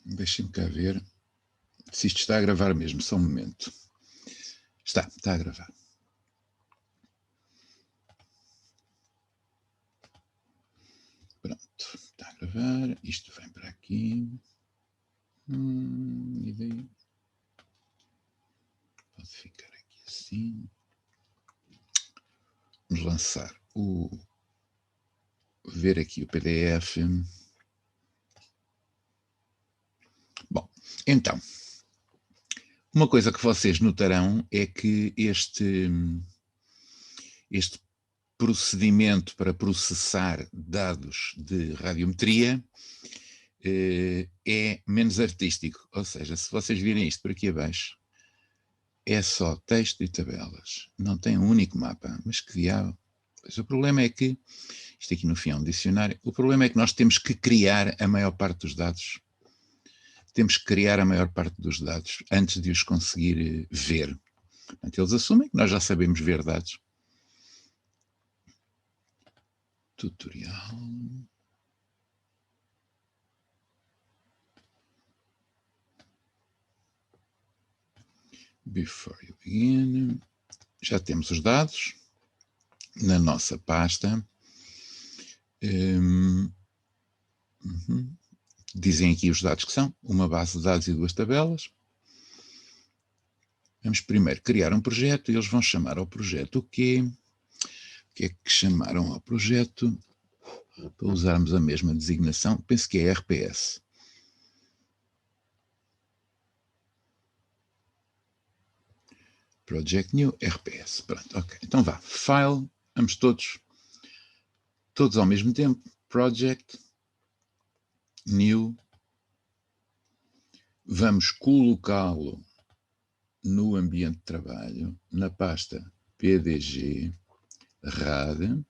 Deixem-me cá ver se isto está a gravar mesmo, só um momento. Está a gravar. Pronto, está a gravar. Isto vem para aqui. E daí? Pode ficar aqui assim. Vamos lançar ver aqui o PDF. Bom, então, uma coisa que vocês notarão é que este procedimento para processar dados de radiometria é menos artístico. Ou seja, se vocês virem isto por aqui abaixo, é só texto e tabelas. Não tem um único mapa. Mas que diabo? Pois o problema é que, isto aqui no fim é um dicionário, o problema é que nós temos que criar a maior parte dos dados. Temos que criar a maior parte dos dados antes de os conseguir ver. Portanto, eles assumem que nós já sabemos ver dados. Tutorial. Before you begin. Já temos os dados na nossa pasta. Dizem aqui os dados que são, uma base de dados e duas tabelas. Vamos primeiro criar um projeto e eles vão chamar ao projeto o quê? O que é que chamaram ao projeto? Para usarmos a mesma designação, penso que é RPS. Project New RPS. Pronto, ok. Então vá. File, vamos todos ao mesmo tempo. Project New. Vamos colocá-lo no ambiente de trabalho, na pasta PDG RAD,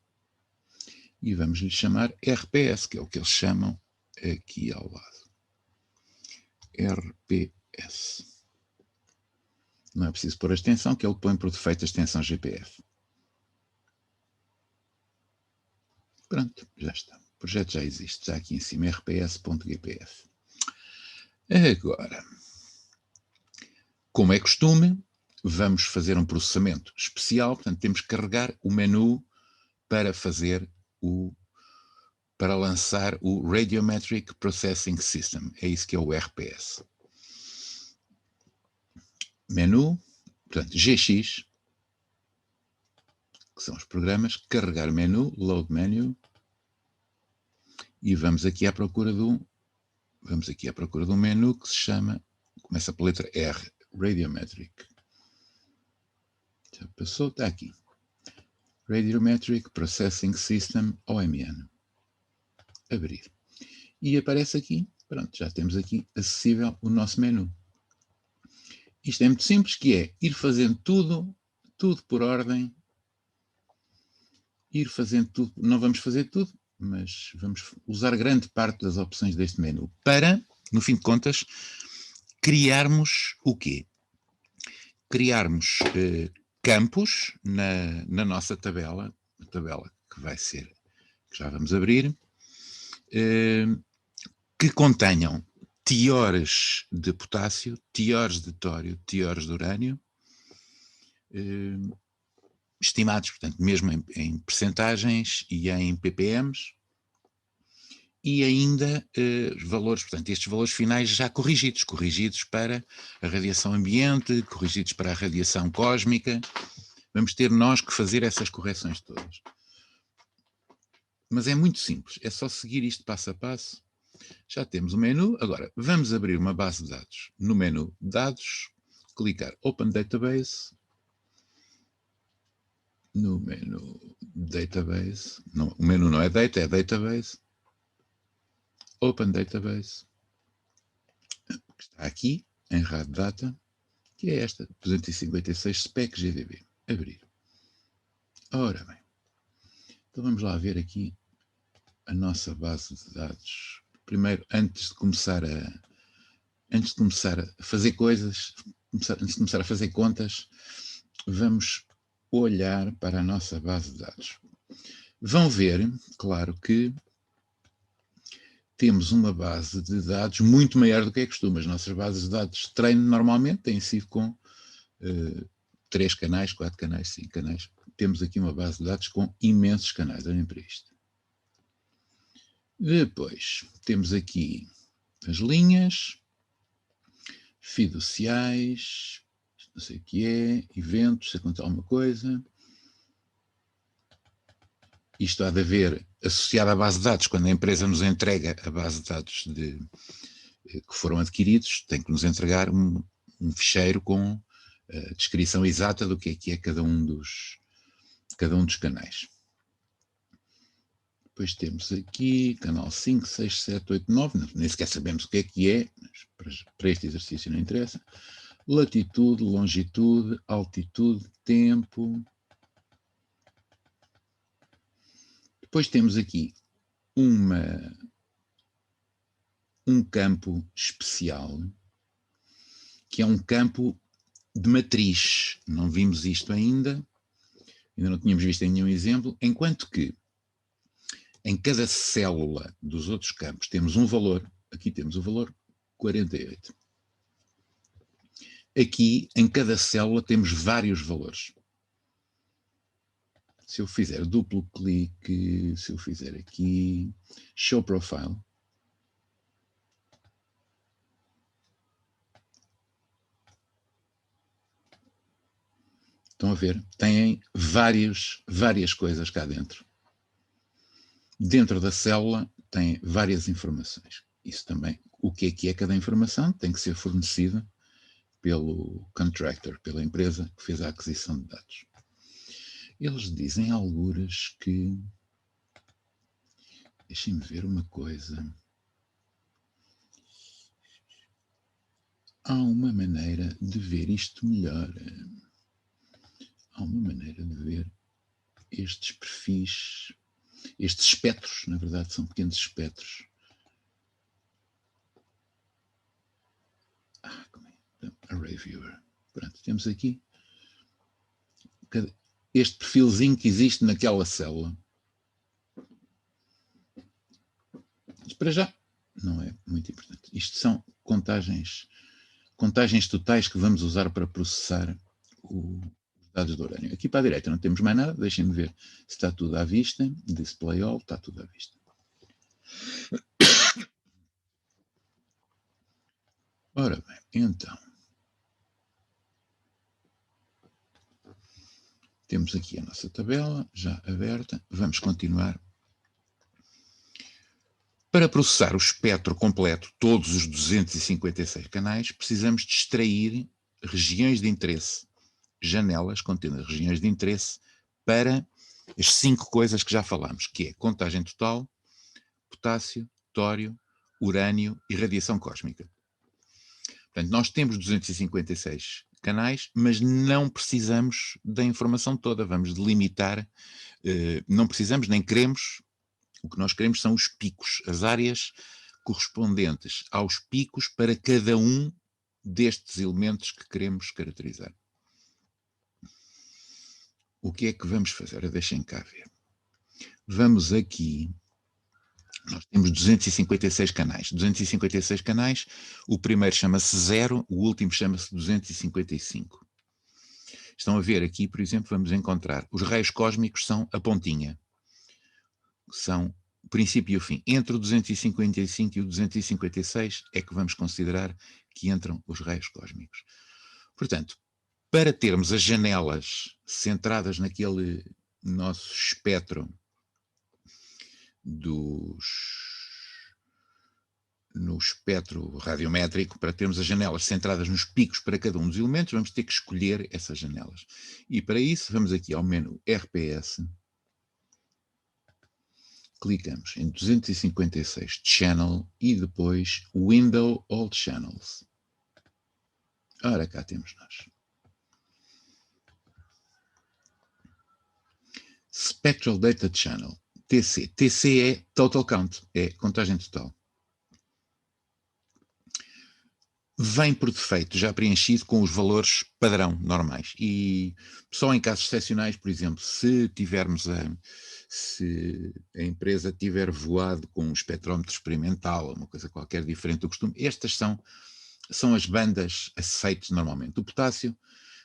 e vamos lhe chamar RPS, que é o que eles chamam aqui ao lado. RPS. Não é preciso pôr a extensão, que ele põe por defeito a extensão GPF. Pronto, já está. O projeto já existe, já aqui em cima, rps.gpf. Agora, como é costume, vamos fazer um processamento especial, portanto temos que carregar o menu para para lançar o Radiometric Processing System. É isso que é o RPS. Menu, portanto, GX, que são os programas, carregar menu, load menu, e vamos aqui à procura de um menu que se chama, começa pela letra R, Radiometric. Já passou, está aqui. Radiometric Processing System, OMN. Abrir. E aparece aqui, pronto, já temos aqui acessível o nosso menu. Isto é muito simples, que é ir fazendo tudo por ordem, ir fazendo tudo, não vamos fazer tudo, mas vamos usar grande parte das opções deste menu para, no fim de contas, criarmos o quê? Criarmos campos na nossa tabela, a tabela que vai ser, que já vamos abrir, que contenham teores de potássio, teores de tório, teores de urânio, estimados, portanto, mesmo em percentagens e em ppms, e ainda valores, portanto, estes valores finais já corrigidos para a radiação ambiente, corrigidos para a radiação cósmica. Vamos ter nós que fazer essas correções todas. Mas é muito simples, é só seguir isto passo a passo. Já temos o menu. Agora, vamos abrir uma base de dados. No menu Dados, clicar Open Database. No menu Database, não, o menu não é Data, é Database. Open Database, que está aqui, em RAD Data, que é esta, 256 SPEC GDB. Abrir. Ora bem, então vamos lá ver aqui a nossa base de dados. Primeiro, antes de começar a fazer coisas, antes de começar a fazer contas, vamos olhar para a nossa base de dados. Vão ver, claro, que temos uma base de dados muito maior do que é costume. As nossas bases de dados de treino normalmente têm sido com 3 canais, 4 canais, 5 canais. Temos aqui uma base de dados com imensos canais, olhem para isto. Depois, temos aqui as linhas, fiduciais, não sei o que é, eventos, se acontecer alguma coisa. Isto há de haver associado à base de dados, quando a empresa nos entrega a base de dados que foram adquiridos, tem que nos entregar um ficheiro com a descrição exata do que é cada um dos canais. Depois temos aqui canal 5, 6, 7, 8, 9, nem sequer sabemos o que é, mas para este exercício não interessa. Latitude, longitude, altitude, tempo. Depois temos aqui um campo especial, que é um campo de matriz. Não vimos isto ainda não tínhamos visto em nenhum exemplo, enquanto que em cada célula dos outros campos temos um valor, aqui temos o valor 48. Aqui, em cada célula, temos vários valores. Se eu fizer duplo clique, se eu fizer aqui Show Profile, estão a ver? Têm várias coisas cá dentro. Dentro da célula tem várias informações. Isso também, o que é cada informação, tem que ser fornecida pelo contractor, pela empresa que fez a aquisição de dados. Eles dizem algures que... Deixem-me ver uma coisa. Há uma maneira de ver isto melhor. Há uma maneira de ver estes perfis, estes espectros, na verdade são pequenos espectros. Como é? Array Viewer. Pronto, temos aqui este perfilzinho que existe naquela célula. Mas para já não é muito importante. Isto são contagens totais que vamos usar para processar os dados do urânio. Aqui para a direita não temos mais nada, deixem-me ver se está tudo à vista. Display all, está tudo à vista. Ora bem, então. Temos aqui a nossa tabela já aberta. Vamos continuar. Para processar o espectro completo, todos os 256 canais, precisamos de extrair regiões de interesse, janelas contendo regiões de interesse para as 5 coisas que já falámos, que é contagem total, potássio, tório, urânio e radiação cósmica. Portanto, nós temos 256 canais, mas não precisamos da informação toda, vamos delimitar, não precisamos nem queremos, o que nós queremos são os picos, as áreas correspondentes aos picos para cada um destes elementos que queremos caracterizar. O que é que vamos fazer? Ora, deixem cá ver. Vamos aqui, nós temos 256 canais. 256 canais, o primeiro chama-se 0, o último chama-se 255. Estão a ver aqui, por exemplo, vamos encontrar os raios cósmicos são a pontinha. São o princípio e o fim. Entre o 255 e o 256 é que vamos considerar que entram os raios cósmicos. Portanto, para termos as janelas centradas naquele nosso espectro no espectro radiométrico, para termos as janelas centradas nos picos para cada um dos elementos, vamos ter que escolher essas janelas. E para isso, vamos aqui ao menu RPS, clicamos em 256 Channel e depois Window All Channels. Ora, cá temos nós. Spectral Data Channel, TC. TC é Total Count, é contagem total. Vem por defeito, já preenchido com os valores padrão normais. E só em casos excepcionais, por exemplo, se tivermos se a empresa tiver voado com um espectrómetro experimental ou uma coisa qualquer diferente do costume. Estas são as bandas aceites normalmente. O potássio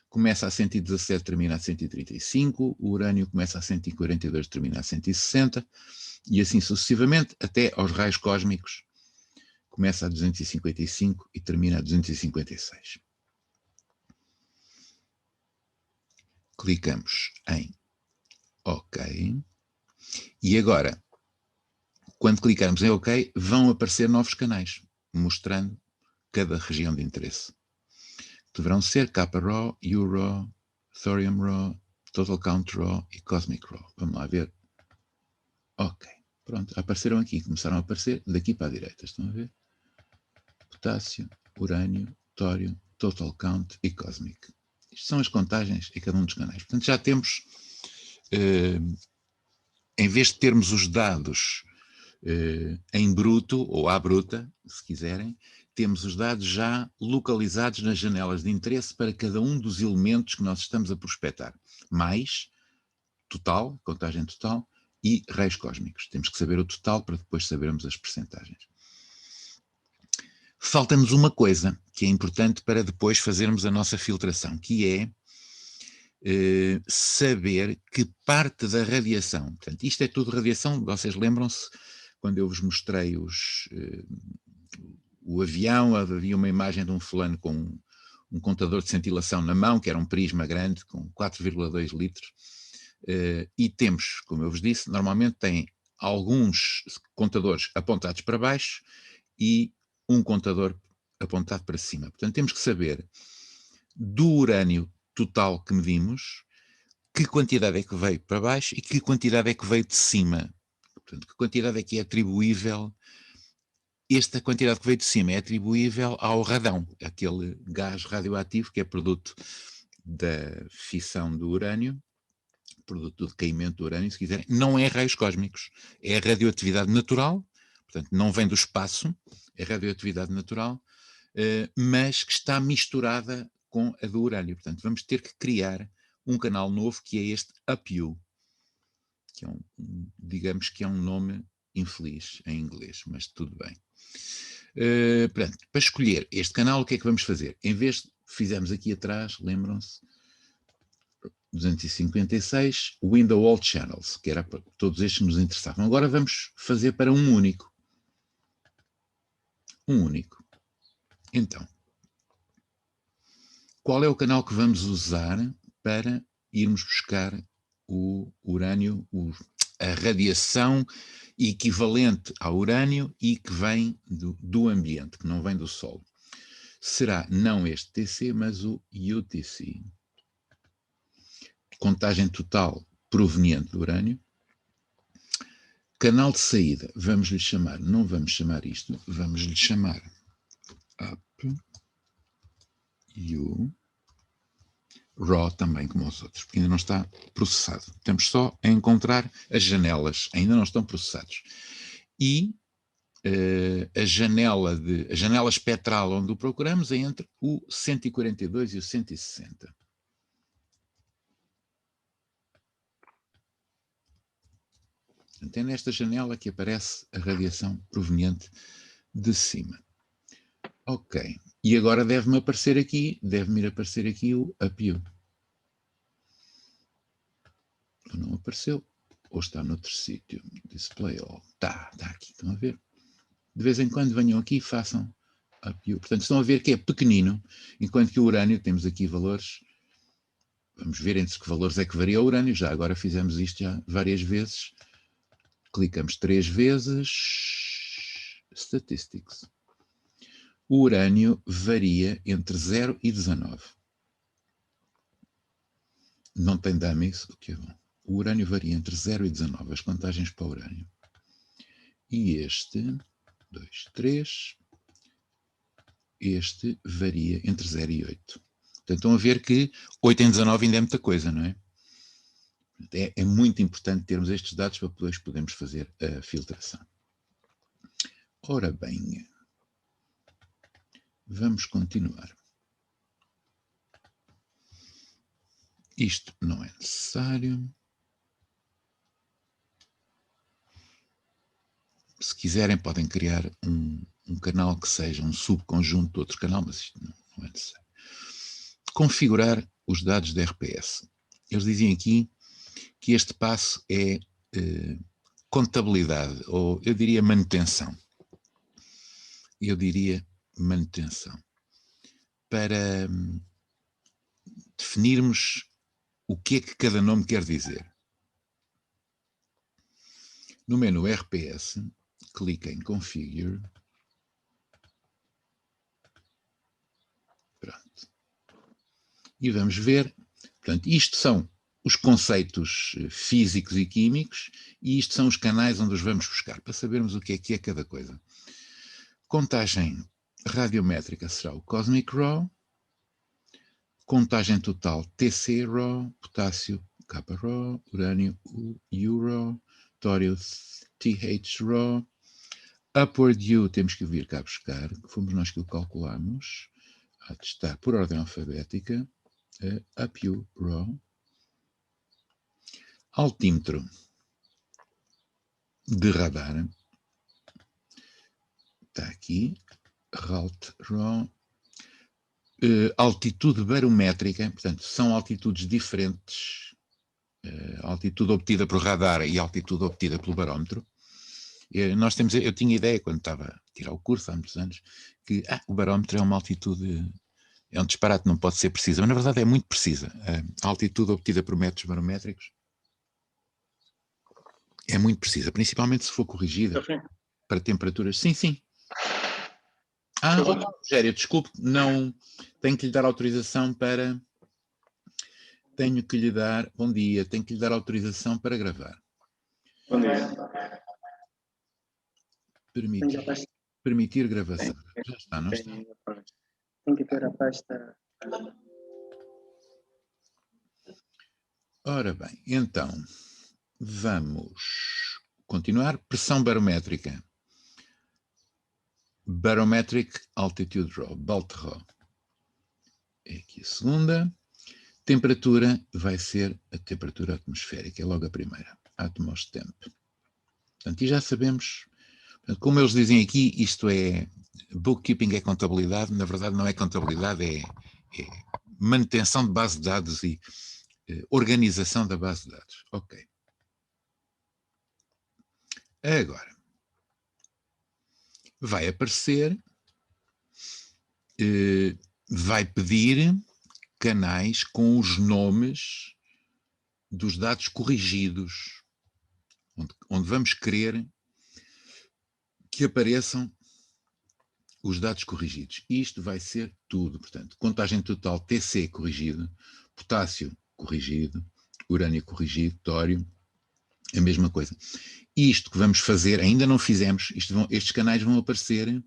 começa a 117, termina a 135, o urânio começa a 142, termina a 160, e assim sucessivamente, até aos raios cósmicos, começa a 255 e termina a 256. Clicamos em OK. E agora, quando clicarmos em OK, vão aparecer novos canais, mostrando cada região de interesse. Deverão ser Kappa Rho, U Rho, Thorium Rho, Total Count Rho e Cosmic Rho. Vamos lá ver. OK. Pronto, apareceram aqui, começaram a aparecer daqui para a direita. Estão a ver? Potássio, urânio, tório, Total Count e Cosmic. Isto são as contagens em cada um dos canais. Portanto, já temos, em vez de termos os dados em bruto ou à bruta, se quiserem, temos os dados já localizados nas janelas de interesse para cada um dos elementos que nós estamos a prospectar. Mais total, contagem total, e raios cósmicos. Temos que saber o total para depois sabermos as percentagens. Falta-nos uma coisa que é importante para depois fazermos a nossa filtração, que é saber que parte da radiação, portanto, isto é tudo radiação, vocês lembram-se, quando eu vos mostrei o avião, havia uma imagem de um fulano com um contador de cintilação na mão, que era um prisma grande, com 4,2 litros, e temos, como eu vos disse, normalmente tem alguns contadores apontados para baixo e um contador apontado para cima. Portanto, temos que saber do urânio total que medimos, que quantidade é que veio para baixo e que quantidade é que veio de cima. Portanto, que quantidade é que é atribuível. Esta quantidade que veio de cima é atribuível ao radão, aquele gás radioativo que é produto da fissão do urânio, produto do decaimento do urânio, se quiserem. Não é raios cósmicos, é a radioatividade natural, portanto, não vem do espaço, é radioatividade natural, mas que está misturada com a do urânio. Portanto, vamos ter que criar um canal novo que é este UPU, que é digamos que é um nome infeliz em inglês, mas tudo bem. Portanto, para escolher este canal, o que é que vamos fazer? Em vez de fizemos aqui atrás, lembram-se, 256, Window All Channels, que era para todos estes que nos interessavam. Agora vamos fazer para um único. Um único. Então, qual é o canal que vamos usar para irmos buscar o urânio, a radiação equivalente ao urânio e que vem do ambiente, que não vem do Sol? Será não este TC, mas o UTC. Contagem total proveniente do urânio. Canal de saída, vamos-lhe chamar, não vamos chamar isto, vamos-lhe chamar UP, U, RAW também, como os outros, porque ainda não está processado. Temos só a encontrar as janelas, ainda não estão processados. E a janela espectral onde o procuramos é entre o 142 e o 160. Então é nesta janela que aparece a radiação proveniente de cima. Ok. E agora deve-me aparecer aqui, deve-me ir aparecer aqui o UPU. Não apareceu. Ou está noutro sítio. Display all. Está aqui. Estão a ver? De vez em quando venham aqui e façam UPU. Portanto, estão a ver que é pequenino, enquanto que o urânio, temos aqui valores. Vamos ver entre que valores é que varia o urânio. Já agora fizemos isto já várias vezes. Clicamos 3 vezes. Statistics. O urânio varia entre 0 e 19. Não tem dummies, o que é bom. O urânio varia entre 0 e 19, as contagens para o urânio. E este, 2, 3, este varia entre 0 e 8. Portanto, estão a ver que 8 em 19 ainda é muita coisa, não é? É muito importante termos estes dados para depois podermos fazer a filtração. Ora bem, vamos continuar. Isto não é necessário. Se quiserem, podem criar um canal que seja um subconjunto de outro canal, mas isto não é necessário. Configurar os dados da RPS. Eles dizem aqui que este passo é contabilidade, ou eu diria manutenção. Para definirmos o que é que cada nome quer dizer. No menu RPS, clica em Configure. Pronto. E vamos ver. Portanto, isto são os conceitos físicos e químicos e isto são os canais onde os vamos buscar, para sabermos o que é cada coisa. Contagem radiométrica será o Cosmic Raw. Contagem total TC Raw, potássio K Raw, urânio U Raw, tório TH Raw. Upward U temos que vir cá buscar, fomos nós que o calculamos. Há de estar por ordem alfabética. Up U Raw. Altímetro de radar. Está aqui. RALT Raw. Altitude barométrica, portanto, são altitudes diferentes. Altitude obtida por radar e altitude obtida pelo barómetro. Eu tinha ideia, quando estava a tirar o curso, há muitos anos, que o barómetro é uma altitude, é um disparate, não pode ser precisa, mas na verdade é muito precisa. A altitude obtida por métodos barométricos é muito precisa, principalmente se for corrigida para temperaturas. Sim. Rogério, desculpe, não tenho que lhe dar autorização para... Bom dia, tenho que lhe dar autorização para gravar. Bom dia. Permitir gravação. Já está, não está? Tem que ter a pasta. Ora bem, então, vamos continuar. Pressão barométrica. Barometric Altitude Raw, BALT Raw. É aqui a segunda. Temperatura vai ser a temperatura atmosférica, é logo a primeira. Atmostemp. Portanto, e já sabemos, como eles dizem aqui, isto é bookkeeping, é contabilidade, na verdade não é contabilidade, é manutenção de base de dados e organização da base de dados. Ok. Agora, vai aparecer, vai pedir canais com os nomes dos dados corrigidos, onde vamos querer que apareçam os dados corrigidos. Isto vai ser tudo, portanto, contagem total TC corrigido, potássio corrigido, urânio corrigido, tório, a mesma coisa. Isto que vamos fazer, ainda não fizemos, estes canais vão aparecer,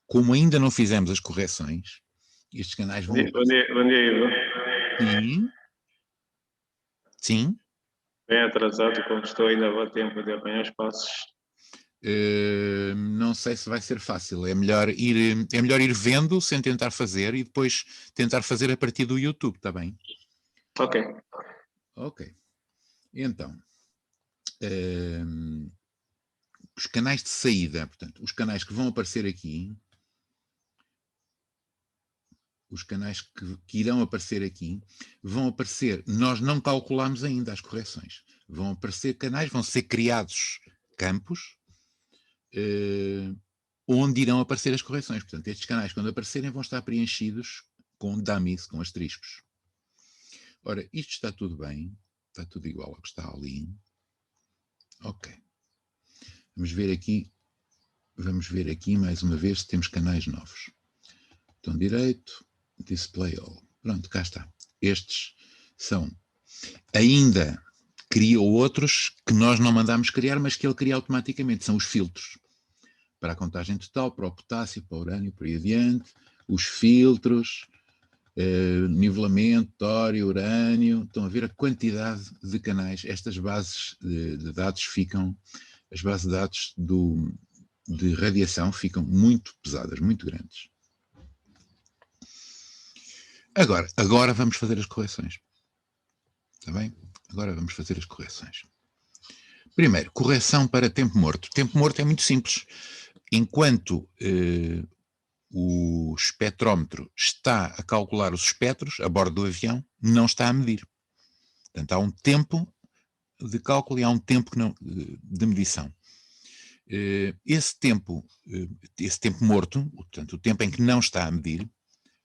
como ainda não fizemos as correções, estes canais vão aparecer. Bom dia, Sim. Ivo. Sim. Bem atrasado, como estou, ainda vou tempo de apanhar os passos. Não sei se vai ser fácil. É melhor ir vendo sem tentar fazer e depois tentar fazer a partir do YouTube, está bem? Ok. Então, os canais de saída, portanto, os canais que vão aparecer aqui, os canais que irão aparecer aqui, vão aparecer, nós não calculamos ainda as correções. Vão aparecer canais, vão ser criados campos, onde irão aparecer as correções. Portanto, estes canais, quando aparecerem, vão estar preenchidos com dummies, com asteriscos. Ora, isto está tudo bem, está tudo igual ao que está ali. Ok. Vamos ver aqui mais uma vez se temos canais novos. Botão direito, Display All. Pronto, cá está. Estes são. Ainda criou outros que nós não mandámos criar, mas que ele cria automaticamente. São os filtros. Para a contagem total, para o potássio, para o urânio, por aí adiante. Os filtros, nivelamento, tório, urânio. Estão a ver a quantidade de canais. Estas bases de dados ficam... As bases de dados de radiação ficam muito pesadas, muito grandes. Agora vamos fazer as correções. Está bem? Agora vamos fazer as correções. Primeiro, correção para tempo morto. Tempo morto é muito simples. Enquanto o espectrómetro está a calcular os espectros a bordo do avião, não está a medir. Portanto, há um tempo de cálculo e há um tempo de medição. Esse tempo morto, portanto, o tempo em que não está a medir,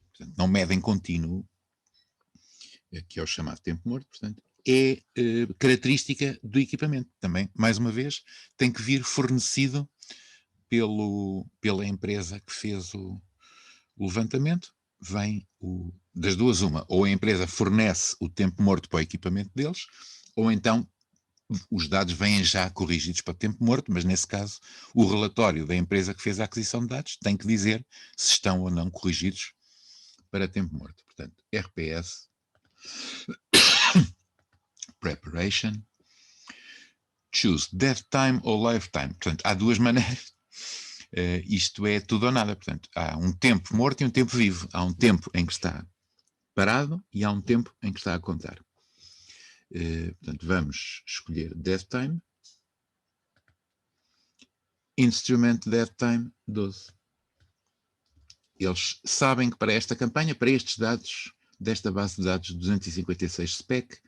portanto, não mede em contínuo, que é o chamado tempo morto, portanto, é característica do equipamento. Também, mais uma vez, tem que vir fornecido pela empresa que fez o levantamento. Vem das duas uma, ou a empresa fornece o tempo morto para o equipamento deles, ou então os dados vêm já corrigidos para tempo morto, mas nesse caso o relatório da empresa que fez a aquisição de dados tem que dizer se estão ou não corrigidos para tempo morto. Portanto, RPS, Preparation, choose death time ou lifetime. Portanto, há duas maneiras. Isto é tudo ou nada. Portanto, há um tempo morto e um tempo vivo. Há um tempo em que está parado e há um tempo em que está a contar. Portanto, vamos escolher death time. Instrument death time 12. Eles sabem que para esta campanha, para estes dados, desta base de dados 256 spec,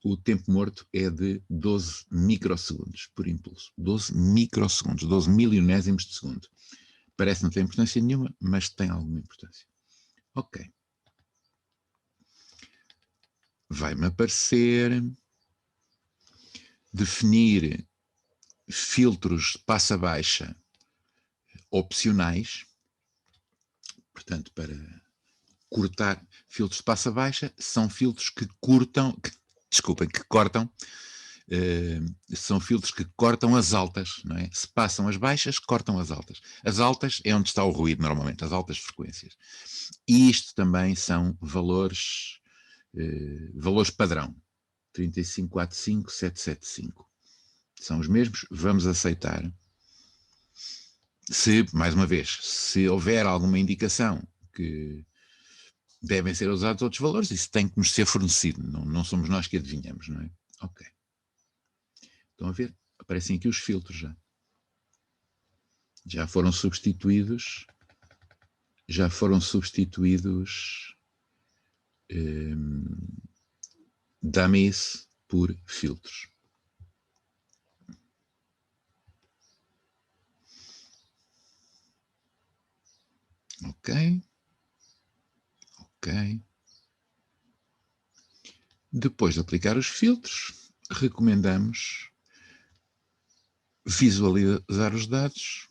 o tempo morto é de 12 microsegundos por impulso. 12 microsegundos, 12 milionésimos de segundo. Parece que não tem importância nenhuma, mas tem alguma importância. Ok. Vai-me aparecer definir filtros de passa baixa opcionais. Portanto, para cortar filtros de passa baixa, são filtros que cortam, são filtros que cortam as altas, não é? Se passam as baixas, cortam as altas. As altas é onde está o ruído normalmente, as altas frequências. E isto também são valores padrão, 3545775. São os mesmos, vamos aceitar. Se, mais uma vez, se houver alguma indicação que devem ser usados outros valores, isso tem que nos ser fornecido, não somos nós que adivinhamos, não é? Ok. Estão a ver? Aparecem aqui os filtros já. Já foram substituídos dummies por filtros. Ok. Depois de aplicar os filtros, recomendamos visualizar os dados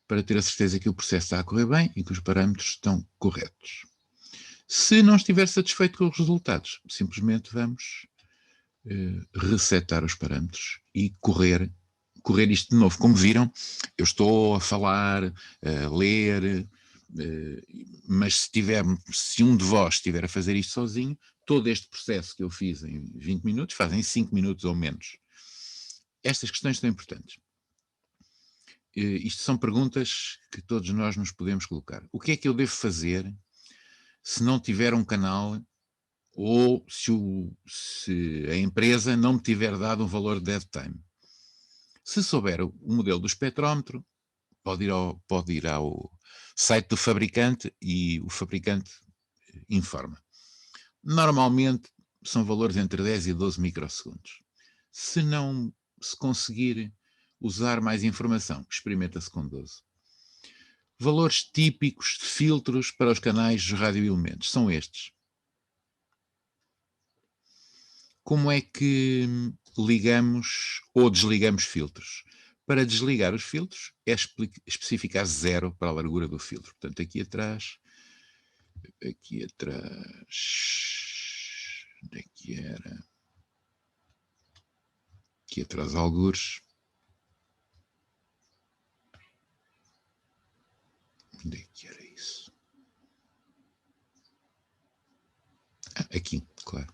para ter a certeza que o processo está a correr bem e que os parâmetros estão corretos. Se não estiver satisfeito com os resultados, simplesmente vamos resetar os parâmetros e correr isto de novo. Como viram, eu estou a falar, a ler, mas se um de vós estiver a fazer isto sozinho, todo este processo que eu fiz em 20 minutos, fazem 5 minutos ou menos. Estas questões são importantes. Isto são perguntas que todos nós nos podemos colocar. O que é que eu devo fazer se não tiver um canal ou se a empresa não me tiver dado um valor de dead time? Se souber o modelo do espectrómetro, pode ir ao site do fabricante e o fabricante informa. Normalmente são valores entre 10 e 12 microsegundos. Se conseguir usar mais informação, experimenta-se com 12. Valores típicos de filtros para os canais de radioelementos são estes. Como é que ligamos ou desligamos filtros? Para desligar os filtros é especificar 0 para a largura do filtro. Portanto, aqui atrás, onde é que era? Aqui atrás, algures. Onde é que era isso? Aqui, claro.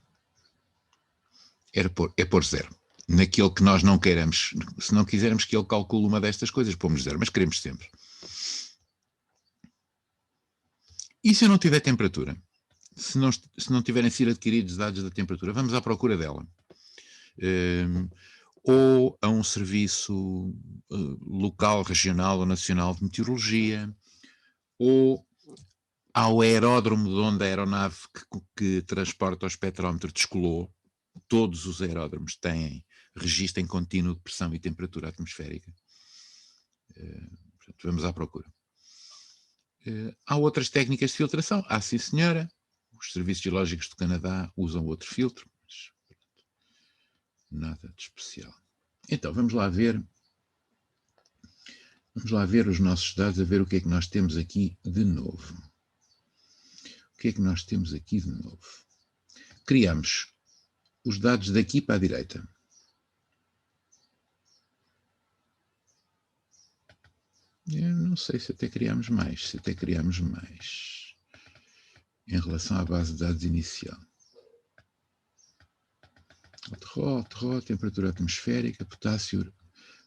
É pôr 0. Naquilo que nós não queiramos. Se não quisermos que ele calcule uma destas coisas, pomos 0, mas queremos sempre. E se eu não tiver temperatura? Se não tiverem sido adquiridos dados da temperatura, vamos à procura dela. ou a um serviço local, regional ou nacional de meteorologia, ou ao aeródromo de onde a aeronave que transporta o espectrómetro descolou. Todos os aeródromos têm registro em contínuo de pressão e temperatura atmosférica. Portanto, vamos à procura. Há outras técnicas de filtração? Sim senhora. Os serviços geológicos do Canadá usam outro filtro, mas nada de especial. Então, vamos lá ver os nossos dados, a ver o que é que nós temos aqui de novo. O que é que nós temos aqui de novo? Criamos os dados daqui para a direita. Eu não sei se até criamos mais, em relação à base de dados inicial. Terró, temperatura atmosférica, potássio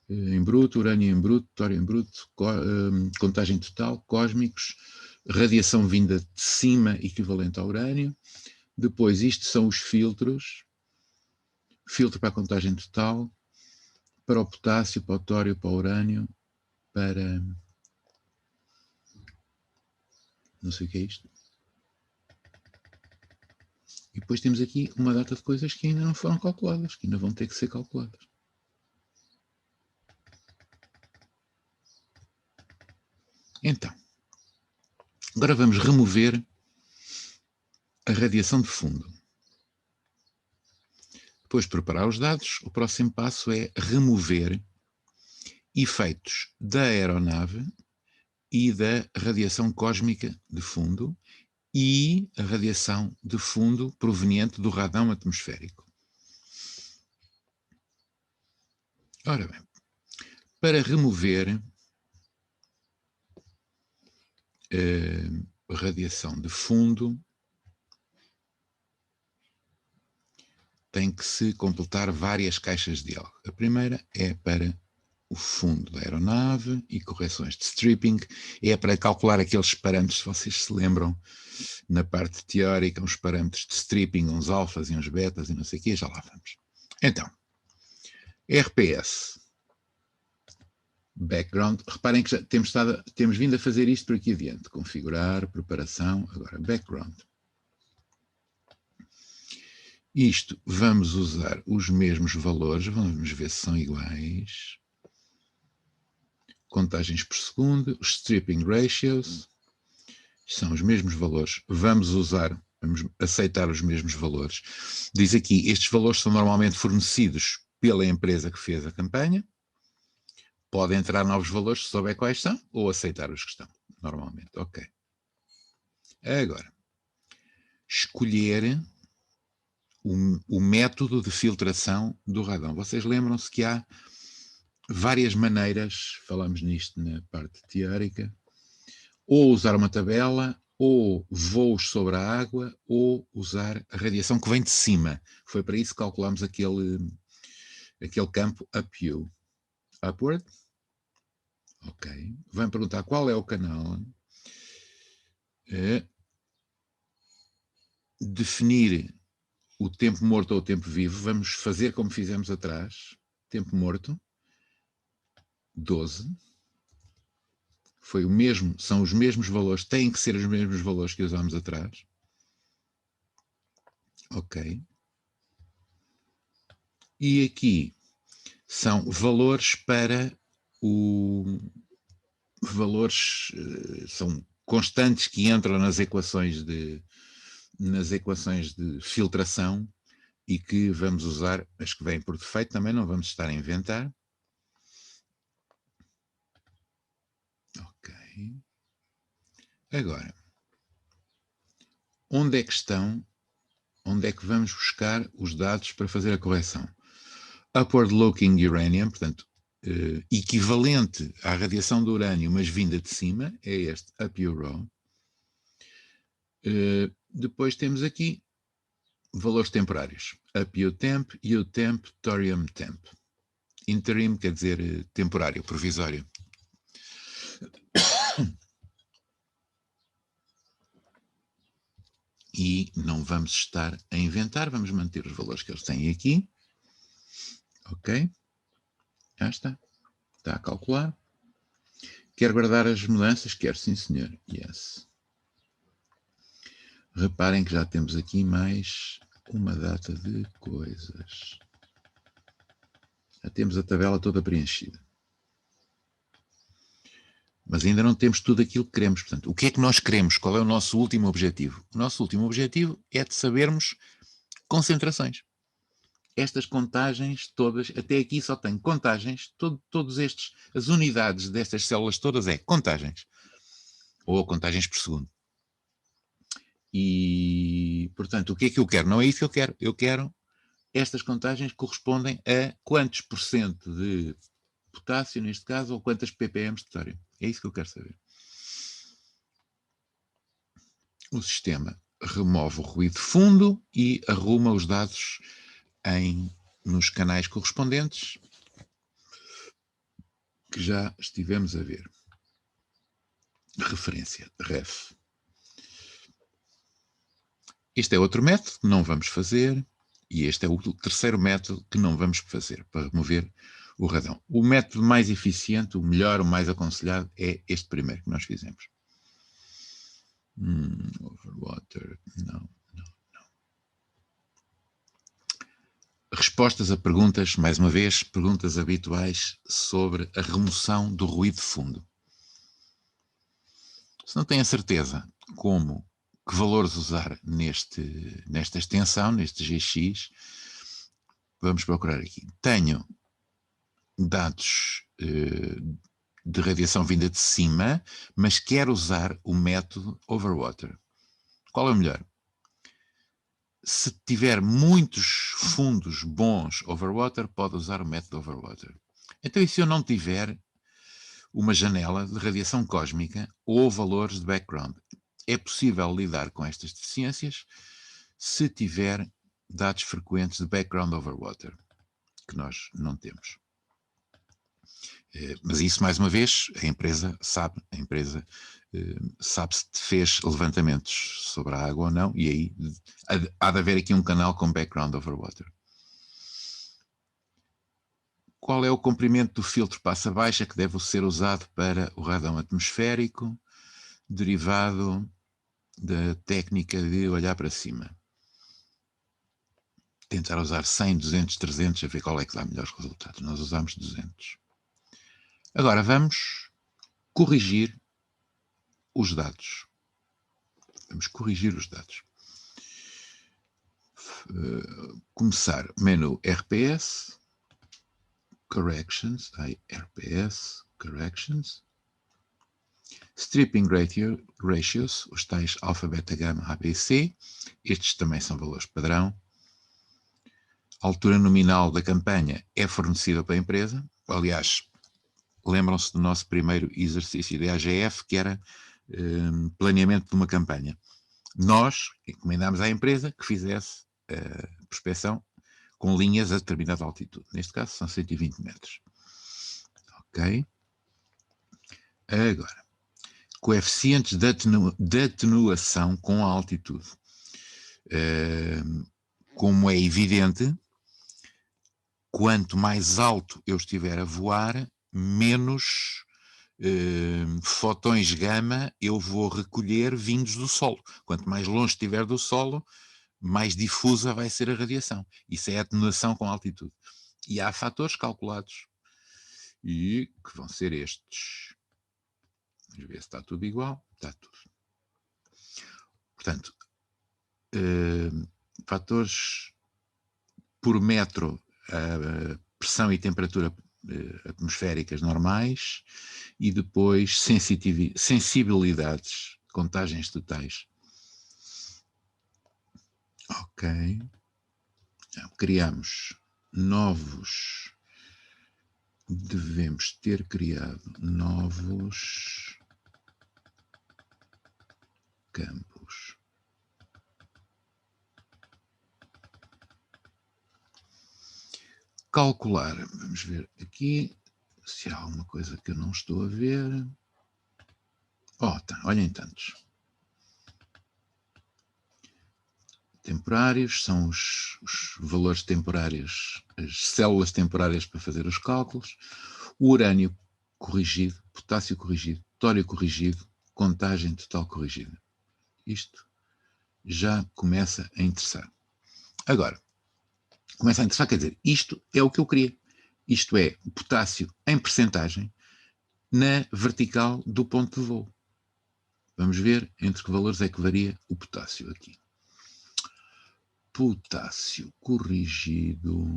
em bruto, urânio em bruto, tório em bruto, contagem total, cósmicos, radiação vinda de cima equivalente ao urânio. Depois, isto são os filtros. Filtro para a contagem total, para o potássio, para o tório, para o urânio, para... não sei o que é isto. E depois temos aqui uma data de coisas que ainda não foram calculadas, que ainda vão ter que ser calculadas. Então, agora vamos remover a radiação de fundo. Depois de preparar os dados, o próximo passo é remover efeitos da aeronave e da radiação cósmica de fundo e a radiação de fundo proveniente do radão atmosférico. Ora bem, para remover radiação de fundo, tem que se completar várias caixas de diálogo. A primeira é para o fundo da aeronave e correções de stripping, é para calcular aqueles parâmetros, se vocês se lembram, na parte teórica, uns parâmetros de stripping, uns alfas e uns betas e não sei o quê, já lá vamos. Então, RPS, background, reparem que já temos vindo a fazer isto por aqui adiante, configurar, preparação, agora background. Isto, vamos usar os mesmos valores, vamos ver se são iguais. Contagens por segundo, os stripping ratios, são os mesmos valores. Vamos aceitar os mesmos valores. Diz aqui, estes valores são normalmente fornecidos pela empresa que fez a campanha. Pode entrar novos valores se souber quais são, ou aceitar os que estão, normalmente. Ok. Agora, escolher o método de filtração do radão. Vocês lembram-se que há várias maneiras, falamos nisto na parte teórica, ou usar uma tabela, ou voos sobre a água, ou usar a radiação que vem de cima. Foi para isso que calculamos aquele campo upward. Ok. Vão perguntar qual é o canal. Definir o tempo morto ou o tempo vivo. Vamos fazer como fizemos atrás. Tempo morto. 12. Foi o mesmo, são os mesmos valores, têm que ser os mesmos valores que usámos atrás. Ok. E aqui são valores para são constantes que entram nas equações de filtração e que vamos usar, as que vêm por defeito também, não vamos estar a inventar. Ok. Agora, onde é que vamos buscar os dados para fazer a correção? Upward looking uranium, portanto, equivalente à radiação do urânio, mas vinda de cima, é este UPU-RAW. Depois temos aqui valores temporários. UPU-temp, U-temp, thorium-temp. Interim quer dizer temporário, provisório. E não vamos estar a inventar, vamos manter os valores que eles têm aqui. Ok? Já está. Está a calcular. Quer guardar as mudanças? Quer, sim, senhor. Yes. Reparem que já temos aqui mais uma data de coisas. Já temos a tabela toda preenchida. Mas ainda não temos tudo aquilo que queremos. Portanto, o que é que nós queremos? Qual é o nosso último objetivo? O nosso último objetivo é de sabermos concentrações. Estas contagens todas, até aqui só tenho contagens, todos estes, as unidades destas células todas é contagens. Ou contagens por segundo. E, portanto, o que é que eu quero? Não é isso que eu quero. Eu quero estas contagens correspondem a quantos por cento de potássio, neste caso, ou quantas ppm de tório. É isso que eu quero saber. O sistema remove o ruído de fundo e arruma os dados nos canais correspondentes que já estivemos a ver. Referência, ref. Este é outro método que não vamos fazer e este é o terceiro método que não vamos fazer para remover o radão. O método mais eficiente, o melhor, o mais aconselhado é este primeiro que nós fizemos. Overwater, não. Respostas a perguntas, mais uma vez, perguntas habituais sobre a remoção do ruído de fundo. Se não tem a certeza que valores usar nesta extensão, neste GX, vamos procurar aqui. Tenho dados de radiação vinda de cima, mas quero usar o método Overwater. Qual é o melhor? Se tiver muitos fundos bons Overwater, pode usar o método Overwater. Então, e se eu não tiver uma janela de radiação cósmica ou valores de background? É possível lidar com estas deficiências se tiver dados frequentes de background Overwater, que nós não temos. Mas isso, mais uma vez, a empresa sabe se fez levantamentos sobre a água ou não, e aí há de haver aqui um canal com background Overwater. Qual é o comprimento do filtro passa-baixa que deve ser usado para o radão atmosférico, derivado da técnica de olhar para cima? Tentar usar 100, 200, 300, a ver qual é que dá melhores resultados. Nós usamos 200. Agora vamos corrigir os dados. Vamos corrigir os dados. Começar menu RPS, Corrections, RPS, Corrections, Stripping Ratios, os tais alfa, beta, gama, ABC, estes também são valores padrão. A altura nominal da campanha é fornecida pela empresa. Aliás, lembram-se do nosso primeiro exercício de AGF, que era planeamento de uma campanha. Nós encomendámos à empresa que fizesse a prospecção com linhas a determinada altitude. Neste caso são 120 metros. Ok. Agora, coeficientes de atenuação com a altitude. Como é evidente, quanto mais alto eu estiver a voar, menos fotões gama eu vou recolher vindos do solo. Quanto mais longe estiver do solo, mais difusa vai ser a radiação. Isso é a atenuação com altitude. E há fatores calculados e que vão ser estes. Vamos ver se está tudo igual. Está tudo. Portanto, fatores por metro, a pressão e temperatura atmosféricas normais e depois sensibilidades, contagens totais. Ok. Então, criamos novos. Devemos ter criado novos campos. Calcular. Vamos ver aqui se há alguma coisa que eu não estou a ver. Oh, tá. Olhem tantos. temporários, são os valores temporários, as células temporárias para fazer os cálculos, o urânio corrigido, potássio corrigido, tório corrigido, contagem total corrigida. Isto já começa a interessar. Agora, começa a interessar, quer dizer, isto é o que eu queria. Isto é o potássio em percentagem na vertical do ponto de voo. Vamos ver entre que valores é que varia o potássio aqui. Potássio corrigido,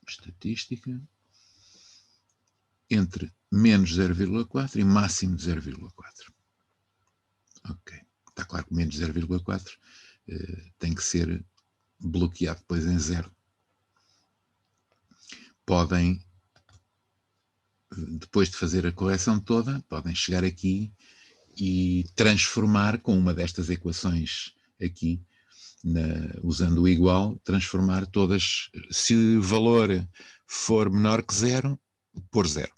estatística, entre menos 0,4 e máximo de 0,4. Ok, está claro que menos 0,4 tem que ser bloqueado depois em 0. Podem, depois de fazer a correção toda, podem chegar aqui e transformar com uma destas equações aqui, usando o igual, transformar todas, se o valor for menor que 0, pôr 0.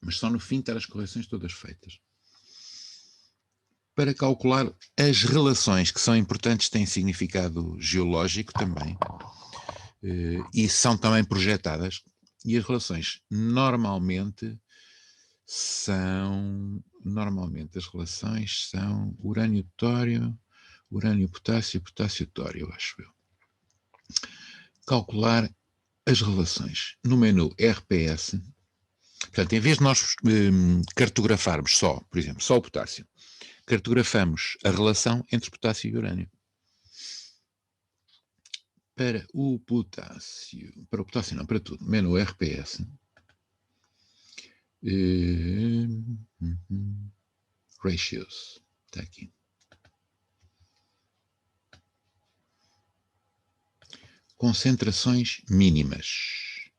Mas só no fim ter as correções todas feitas. Para calcular as relações que são importantes, têm significado geológico também, e são também projetadas, e as relações normalmente as relações são urânio-tório, urânio-potássio, potássio-tório, acho eu. Calcular as relações. No menu RPS, portanto, em vez de nós cartografarmos só, por exemplo, só o potássio, cartografamos a relação entre potássio e urânio. Para o potássio não, para tudo, menu RPS, ratios, está aqui. Concentrações mínimas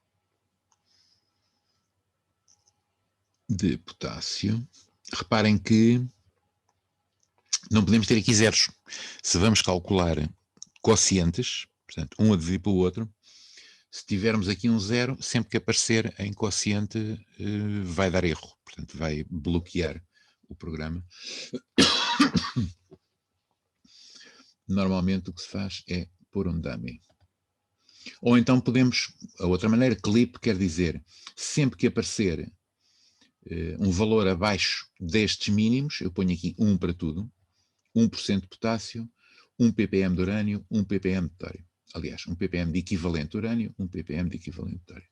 de potássio. Reparem que não podemos ter aqui zeros. Se vamos calcular quocientes, portanto, um a dividir pelo outro, se tivermos aqui um zero, sempre que aparecer em quociente vai dar erro, portanto vai bloquear o programa. Normalmente o que se faz é pôr um dummy. Ou então podemos, a outra maneira, clip quer dizer, sempre que aparecer um valor abaixo destes mínimos, eu ponho aqui 1 para tudo, 1% de potássio, 1 ppm de urânio, 1 ppm de tório. Aliás, 1 ppm de equivalente de urânio, 1 ppm de equivalente de tório.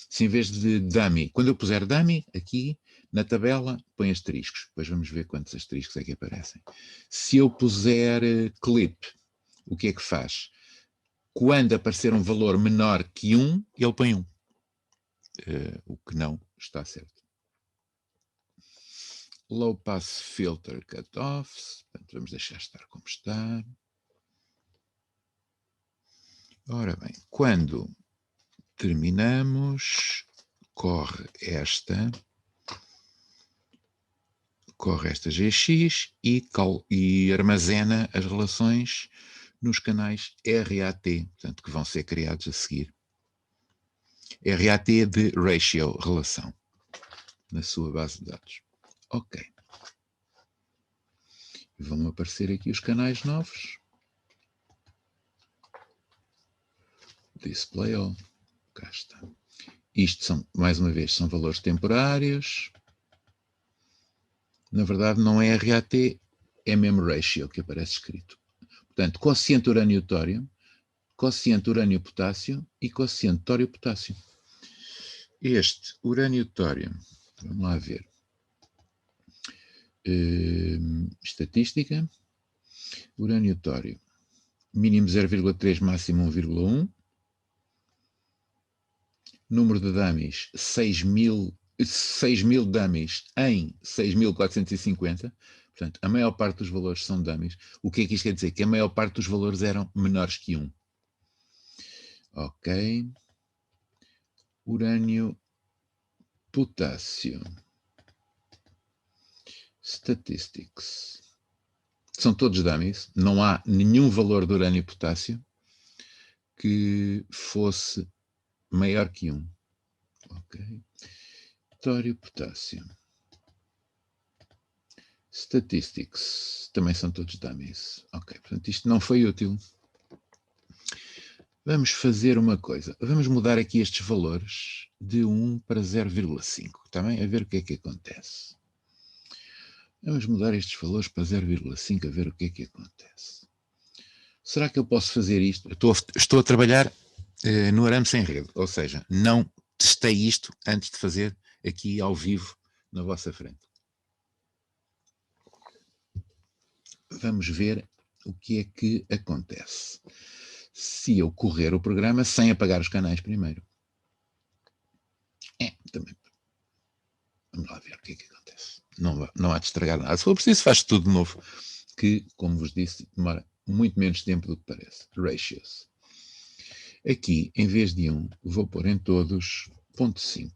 Se em vez de dummy, quando eu puser dummy, aqui na tabela, põe asteriscos. Depois vamos ver quantos asteriscos é que aparecem. Se eu puser clip, o que é que faz? Quando aparecer um valor menor que 1, ele põe 1. O que não está certo. Low Pass Filter Cutoffs. Portanto, vamos deixar estar como está. Ora bem, quando terminamos, corre esta GX e armazena as relações nos canais RAT, portanto, que vão ser criados a seguir. RAT de ratio, relação, na sua base de dados. Ok. Vão aparecer aqui os canais novos. Display all. Cá está. Isto são, mais uma vez, são valores temporários. Na verdade, não é RAT, é mesmo ratio que aparece escrito. Portanto, quociente urânio-tório, quociente urânio-potássio e quociente tório-potássio. Este urânio-tório, vamos lá ver. Estatística. Urânio-tório. Mínimo 0,3, máximo 1,1. Número de dummies, 6.000 dummies em 6.450. Portanto, a maior parte dos valores são dummies. O que é que isto quer dizer? Que a maior parte dos valores eram menores que 1. Ok. Urânio, potássio. Statistics. São todos dummies. Não há nenhum valor de urânio e potássio que fosse maior que 1. Ok. Tório, potássio. Statistics, também são todos dummies. Ok, portanto isto não foi útil. Vamos fazer uma coisa. Vamos mudar aqui estes valores de 1 para 0,5. Está bem? A ver o que é que acontece. Vamos mudar estes valores para 0,5 a ver o que é que acontece. Será que eu posso fazer isto? Estou a trabalhar no arame sem rede, ou seja, não testei isto antes de fazer aqui ao vivo na vossa frente. Vamos ver o que é que acontece se eu correr o programa sem apagar os canais primeiro. Também. Vamos lá ver o que é que acontece. Não há de estragar nada. Se for preciso, faz tudo de novo, que, como vos disse, demora muito menos tempo do que parece. Ratios. Aqui, em vez de 1, vou pôr em todos 0,5.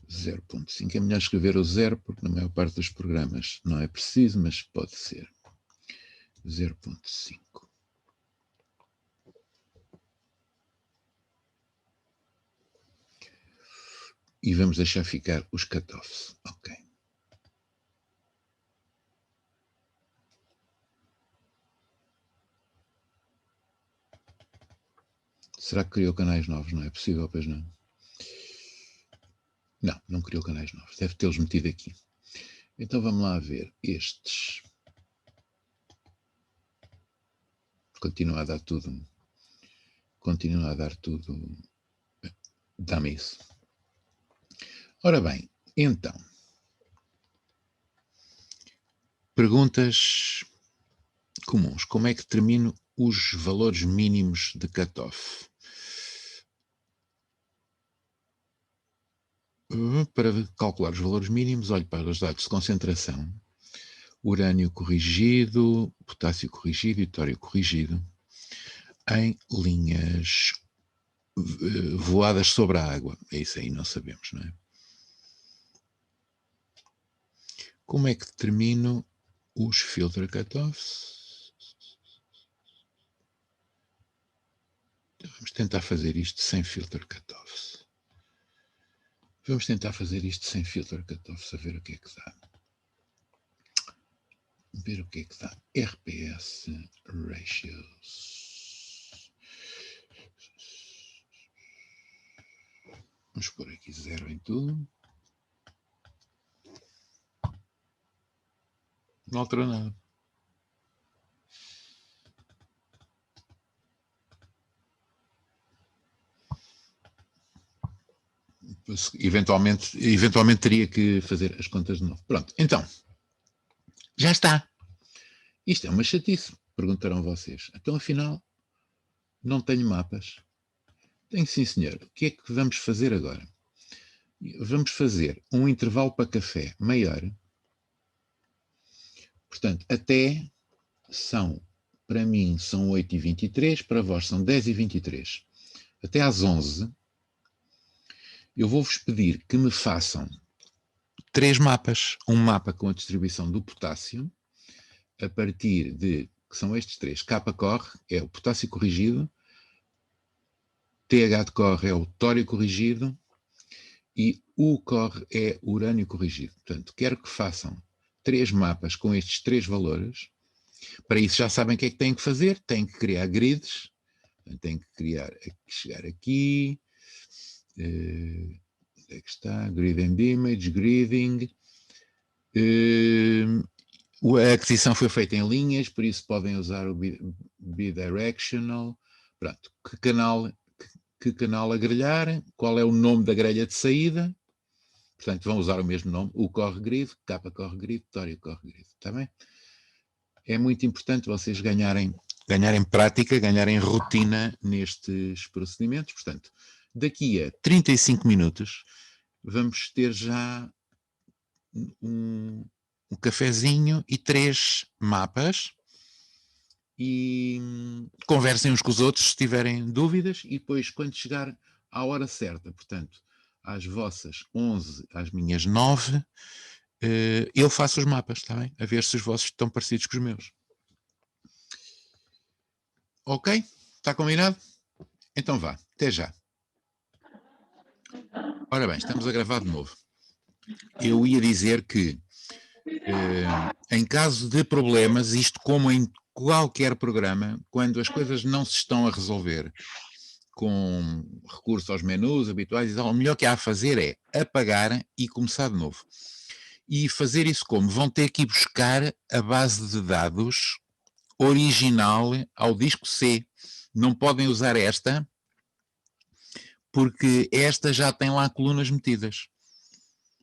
0,5. É melhor escrever o 0, porque na maior parte dos programas não é preciso, mas pode ser. 0,5. E vamos deixar ficar os cutoffs. Ok. Será que criou canais novos? Não é possível, pois não? Não, não criou canais novos. Deve tê-los metido aqui. Então vamos lá ver estes. Continua a dar tudo. Continua a dar tudo. Dá-me isso. Ora bem, então. Perguntas comuns. Como é que determino os valores mínimos de cutoff? Para calcular os valores mínimos, olhe para os dados de concentração. Urânio corrigido, potássio corrigido e tório corrigido em linhas voadas sobre a água. É isso aí, não sabemos, não é? Como é que determino os filter cutoffs? Então, vamos tentar fazer isto sem filter cutoffs. Vamos tentar fazer isto sem filter cutoffs, a ver o que é que dá. Ver o que é que dá. RPS Ratios. Vamos pôr aqui 0 em tudo. Não altera nada. Eventualmente teria que fazer as contas de novo. Pronto, então. Já está. Isto é uma chatice, perguntarão vocês. Então, afinal, não tenho mapas. Tenho sim, senhor. O que é que vamos fazer agora? Vamos fazer um intervalo para café maior. Portanto, até para mim, são 8h23, para vós são 10h23. Até às 11, eu vou-vos pedir que me façam 3 mapas. Um mapa com a distribuição do potássio, a partir de, que são estes 3. K-corre é o potássio corrigido, TH de corre é o tório corrigido e U corre é o urânio corrigido. Portanto, quero que façam 3 mapas com estes 3 valores. Para isso já sabem o que é que têm que fazer. Têm que criar grids. Têm que chegar aqui. Onde é que está? Grid and image, gridding. A aquisição foi feita em linhas, por isso podem usar o bidirectional. Pronto, que canal a grelhar, qual é o nome da grelha de saída. Portanto, vão usar o mesmo nome, o corre grid, K corre grid, tório corre grid. Está bem? É muito importante vocês ganharem prática, ganharem rotina nestes procedimentos. Portanto, daqui a 35 minutos vamos ter já um cafezinho e 3 mapas e conversem uns com os outros se tiverem dúvidas e depois quando chegar à hora certa, portanto, às vossas 11, às minhas 9, eu faço os mapas, está bem? A ver se os vossos estão parecidos com os meus. Ok? Está combinado? Então vá, até já. Ora bem, estamos a gravar de novo. eu ia dizer que, em caso de problemas, isto como em qualquer programa, quando as coisas não se estão a resolver com recurso aos menus habituais, o melhor que há a fazer é apagar e começar de novo. E fazer isso como? Vão ter que ir buscar a base de dados original ao disco C. Não podem usar esta, porque esta já tem lá colunas metidas.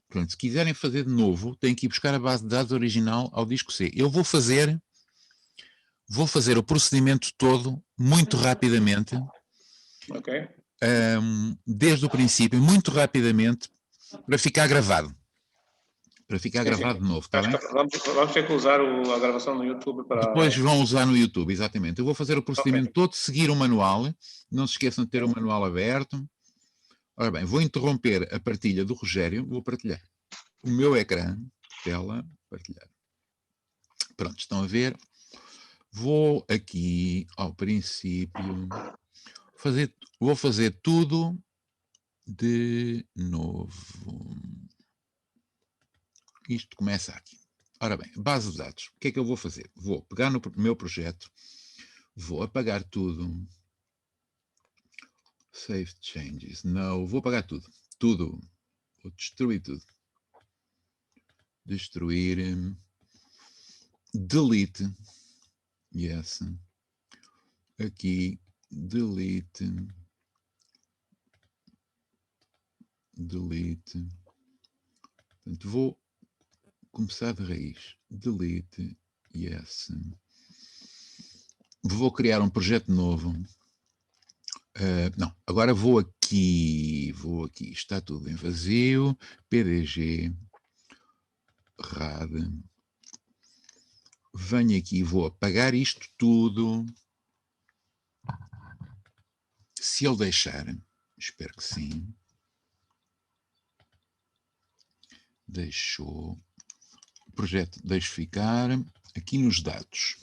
Pronto, se quiserem fazer de novo, têm que ir buscar a base de dados original ao disco C. Eu vou fazer o procedimento todo muito rapidamente, Ok. desde o princípio, muito rapidamente, para ficar gravado. Para ficar Sim, sim. gravado de novo, está Acho bem? que vamos ter que usar a gravação no YouTube Depois para. vão usar no YouTube, exatamente. Eu vou fazer o Ok. procedimento todo, seguir o manual. Não se esqueçam de ter o manual aberto. Ora bem, vou interromper a partilha do Rogério. Vou partilhar o meu ecrã, tela, partilhar. Pronto, estão a ver? Vou aqui ao princípio, vou fazer tudo de novo. Isto começa aqui. Ora bem, base de dados. O que é que eu vou fazer? Vou pegar no meu projeto, vou apagar tudo. Save changes. Não, vou apagar tudo. Tudo. Vou destruir tudo. Destruir. Delete. Yes. Aqui. Delete. Delete. Portanto, vou começar de raiz. Delete. Yes. Vou criar um projeto novo. Não, agora vou aqui. Está tudo em vazio. PDG. RAD. Venho aqui e vou apagar isto tudo. Se ele deixar, espero que sim. Deixou. O projeto deixo ficar. Aqui nos dados.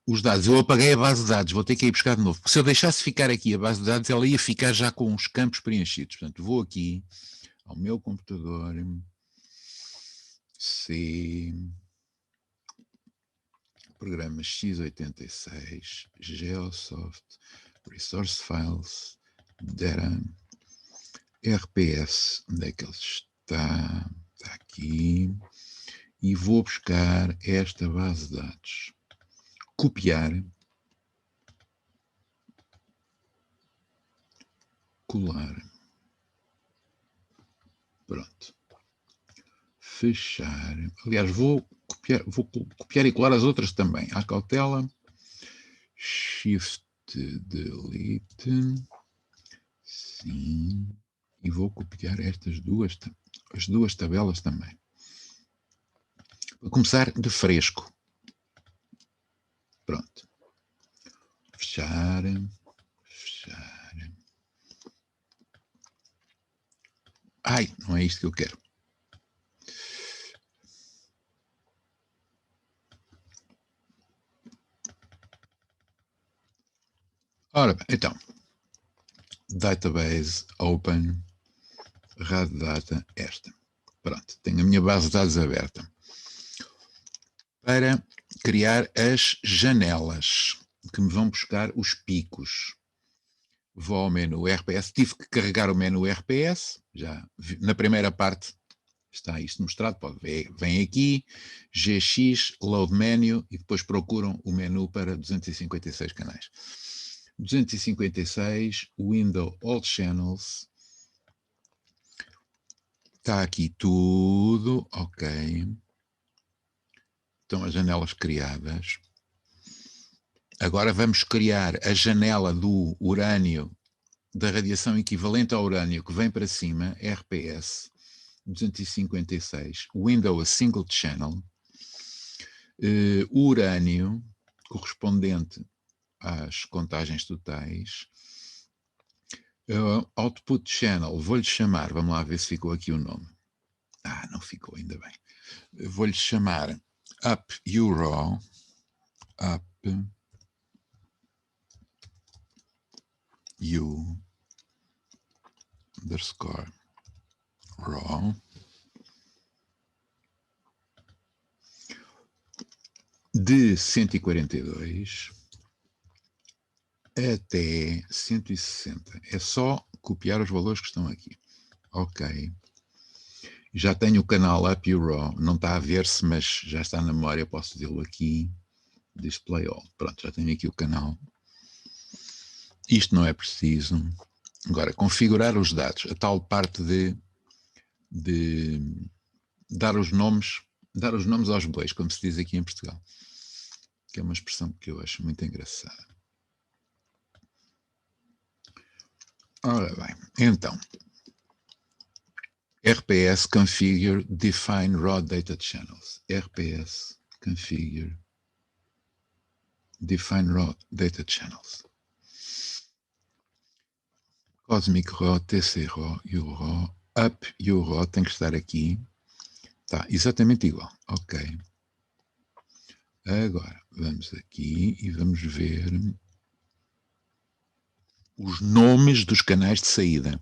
Os dados, eu apaguei a base de dados, vou ter que ir buscar de novo. Porque se eu deixasse ficar aqui a base de dados, ela ia ficar já com os campos preenchidos. Portanto, vou aqui ao meu computador. C. Programa x86. Geosoft. Resource Files. Data. RPS. Onde é que ele está? Está aqui. E vou buscar esta base de dados. Copiar. Colar. Pronto. Fechar. Aliás, vou copiar e colar as outras também. À cautela. Shift Delete. Sim. E vou copiar as duas tabelas também. Vou começar de fresco. Pronto. Fechar. Fechar. Ai, não é isto que eu quero. Ora bem, então. Database, Open, RAD Data, esta. Pronto, tenho a minha base de dados aberta. Para criar as janelas que me vão buscar os picos. Vou ao menu RPS, tive que carregar o menu RPS, já na primeira parte está isto mostrado, pode ver, vem aqui, GX, Load Menu, e depois procuram o menu para 256 canais. 256, Window All Channels, está aqui tudo, ok. Estão as janelas criadas. Agora vamos criar a janela do urânio, da radiação equivalente ao urânio que vem para cima, RPS 256, Window a Single Channel, o urânio correspondente às contagens totais, Output Channel, vou-lhe chamar, vamos lá ver se ficou aqui o nome. Não ficou, ainda bem. Vou-lhe chamar Up Euro, Up U underscore raw, de 142 até 160. É só copiar os valores que estão aqui. Ok. Já tenho o canal Up You Raw. Não está a ver-se, mas já está na memória. Posso dizê-lo aqui. Display All. Pronto, já tenho aqui o canal. Isto não é preciso. Agora, configurar os dados. A tal parte de dar os nomes aos bois, como se diz aqui em Portugal. Que é uma expressão que eu acho muito engraçada. Ora bem, então, RPS Configure Define Raw Data Channels. RPS Configure Define Raw Data Channels. Cosmic Raw, TC Raw, URAW, Up URAW tem que estar aqui. Está exatamente igual. Ok. Agora, vamos aqui e vamos ver os nomes dos canais de saída.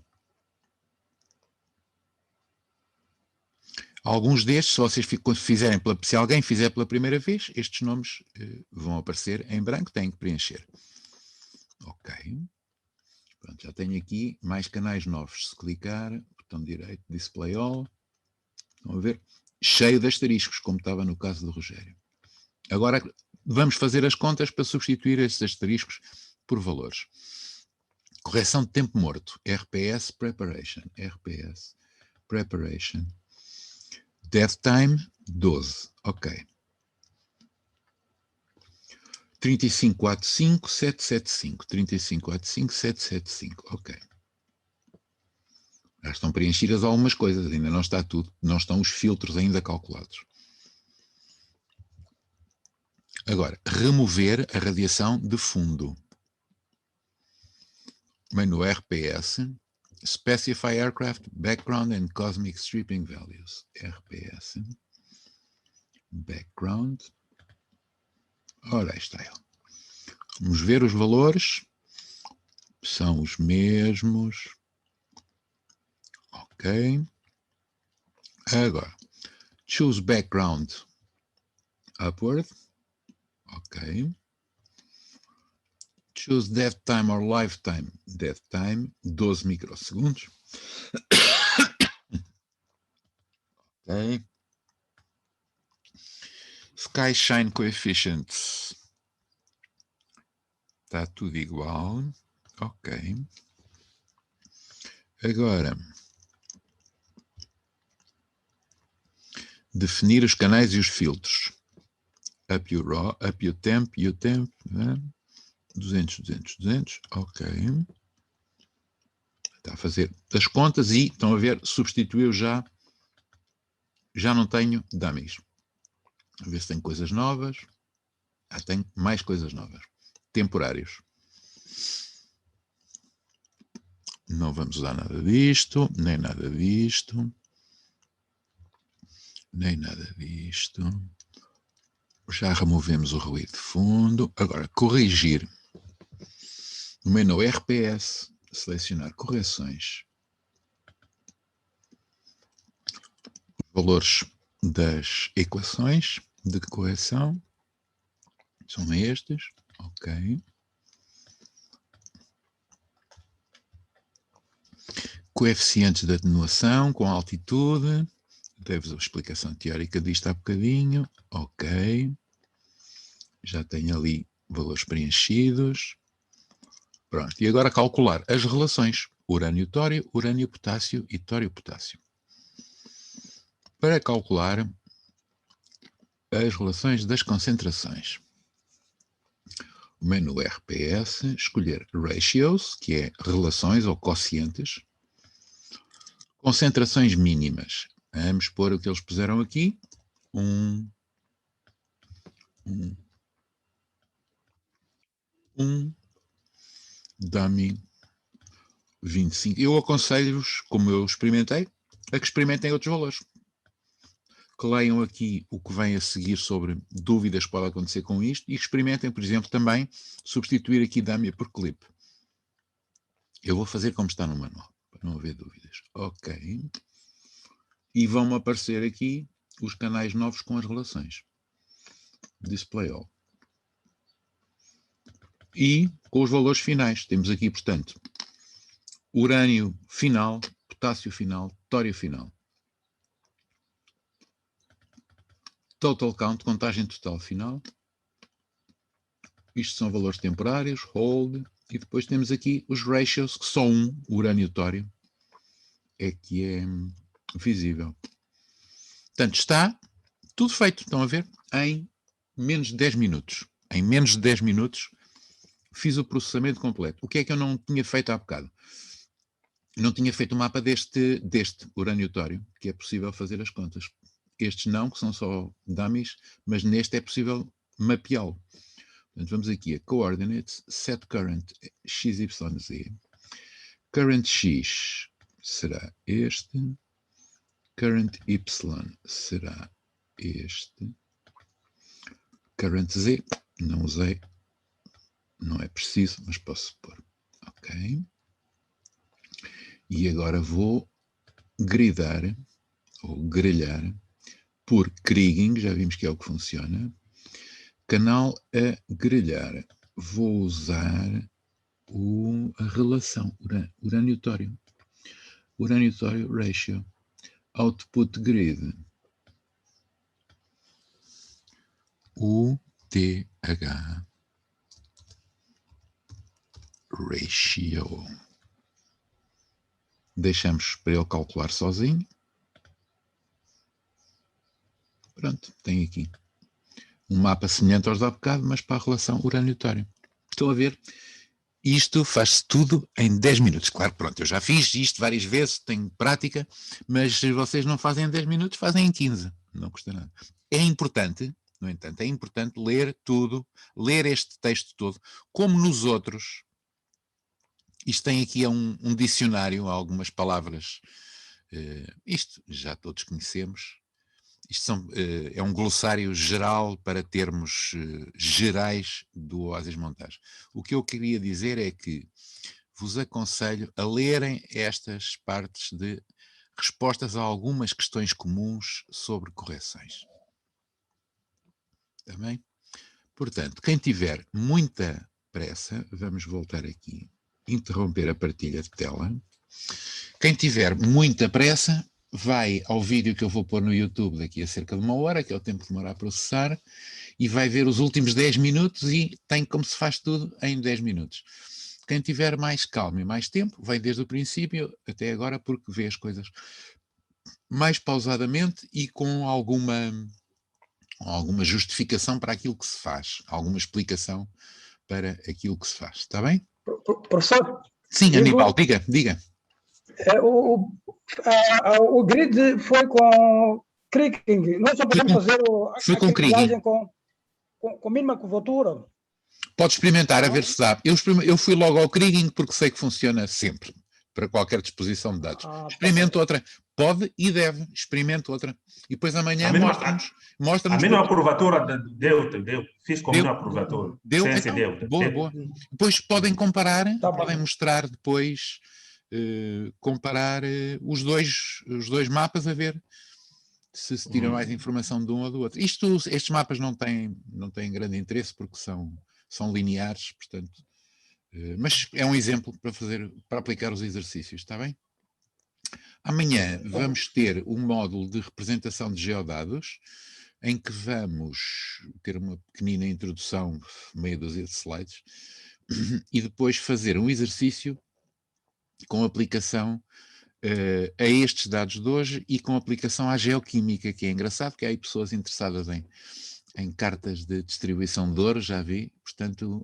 Alguns destes, se vocês fizerem se alguém fizer pela primeira vez, estes nomes vão aparecer em branco, têm que preencher. Ok. Pronto, já tenho aqui mais canais novos. Se clicar, botão direito, Display All, estão a ver? Cheio de asteriscos, como estava no caso do Rogério. Agora vamos fazer as contas para substituir esses asteriscos por valores. Correção de tempo morto. RPS Preparation. RPS Preparation. Death Time, 12. Ok. 3545775. 3545775. Ok. Já estão preenchidas algumas coisas, ainda não está tudo, não estão os filtros ainda calculados. Agora, remover a radiação de fundo. Menu RPS, Specify Aircraft Background and Cosmic Stripping Values. RPS, Background. Ora, aí está ele. Vamos ver os valores. São os mesmos. Ok. Agora, choose background upward. Ok. Choose death time or lifetime. Death time, 12 microsegundos. Ok. Sky Shine Coefficients. Está tudo igual. Ok. Agora, definir os canais e os filtros. Up you raw, up you temp, né? 200, 200, 200. Ok. Está a fazer as contas e, estão a ver, substituiu já não tenho dummies. A ver se tem coisas novas. Tenho mais coisas novas. Temporários. Não vamos usar nada disto, nem nada disto. Nem nada disto. Já removemos o ruído de fundo. Agora, corrigir. No menu RPS, selecionar correções. Valores das equações de correção. São estes. Ok. Coeficientes de atenuação com altitude. Dei-vos a explicação teórica disto há bocadinho. Ok. Já tenho ali valores preenchidos. Pronto. E agora calcular as relações. Urânio-tório, urânio-potássio e tório-potássio. Para calcular as relações das concentrações. O menu RPS, escolher Ratios, que é relações ou quocientes. Concentrações mínimas. Vamos pôr o que eles puseram aqui. Dummy 25. Eu aconselho-vos, como eu experimentei, a que experimentem outros valores. Que leiam aqui o que vem a seguir sobre dúvidas que pode acontecer com isto e experimentem, por exemplo, também substituir aqui dummy por clip. Eu vou fazer como está no manual, para não haver dúvidas. Ok. e vão aparecer aqui os canais novos com as relações. Display all. E com os valores finais. Temos aqui, portanto, urânio final, potássio final, tório final. Total count, contagem total final. Isto são valores temporários, hold, e depois temos aqui os ratios, que só o urânio-tório, é que é visível. Portanto, está tudo feito, estão a ver, em menos de 10 minutos. Em menos de 10 minutos fiz o processamento completo. O que é que eu não tinha feito há bocado? Não tinha feito o mapa deste urânio-tório, que é possível fazer as contas. Estes não, que são só dummies, mas neste é possível mapeá-lo. Portanto, vamos aqui a Coordinates, Set Current XYZ. Current X será este. Current Y será este. Current Z, não usei. Não é preciso, mas posso pôr. Ok. E agora vou gridar, ou grelhar, por Kriging, já vimos que é o que funciona. Canal a grelhar. Vou usar a relação urânio-tório. Urânio-tório ratio. Output grid. UTH ratio. Deixamos para ele calcular sozinho. Pronto, tem aqui um mapa semelhante aos da bocado, mas para a relação urânio-tório. Estão a ver? Isto faz-se tudo em 10 minutos. Claro, pronto, eu já fiz isto várias vezes, tenho prática, mas vocês não fazem em 10 minutos, fazem em 15. Não custa nada. É importante, no entanto, é importante ler tudo, ler este texto todo, como nos outros. Isto tem aqui um dicionário, algumas palavras. Isto já todos conhecemos. Isto é um glossário geral para termos gerais do Oasis Montage. O que eu queria dizer é que vos aconselho a lerem estas partes de respostas a algumas questões comuns sobre correções. Está bem? Portanto, quem tiver muita pressa, vamos voltar aqui, interromper a partilha de tela. Quem tiver muita pressa, vai ao vídeo que eu vou pôr no YouTube daqui a cerca de 1 hora, que é o tempo que demora a processar, e vai ver os últimos 10 minutos e tem como se faz tudo em 10 minutos. Quem tiver mais calma e mais tempo, vai desde o princípio até agora, porque vê as coisas mais pausadamente e com alguma justificação para aquilo que se faz, alguma explicação para aquilo que se faz. Está bem? Professor? Sim, Aníbal, diga. O grid foi com Kriging. Nós só podemos fazer foi com Kriging. Com mínima curvatura. Pode experimentar, a ver se dá. Eu fui logo ao Kriging porque sei que funciona sempre, para qualquer disposição de dados. Experimente outra. Pode e deve. Experimente outra. E depois amanhã mostra-nos... A mínima curvatura deu. Fiz com a mínima curvatura. Deu? Então, boa. Depois podem comparar, podem mostrar depois, comparar os dois mapas a ver se tira mais informação de um ou do outro. Estes mapas não têm grande interesse porque são lineares, portanto, mas é um exemplo para aplicar os exercícios, está bem? Amanhã vamos ter um módulo de representação de geodados, em que vamos ter uma pequenina introdução, meia dúzia de slides, e depois fazer um exercício com aplicação a estes dados de hoje e com aplicação à geoquímica, que é engraçado, que há aí pessoas interessadas em cartas de distribuição de ouro, já vi, portanto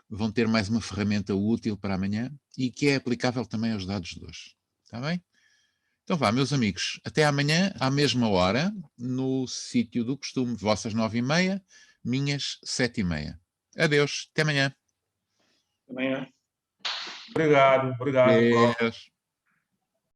vão ter mais uma ferramenta útil para amanhã e que é aplicável também aos dados de hoje. Está bem? Então vá, meus amigos, até amanhã, à mesma hora, no sítio do costume, vossas 9h30, minhas 7h30. Adeus, até amanhã. Amanhã. Obrigado. Adeus.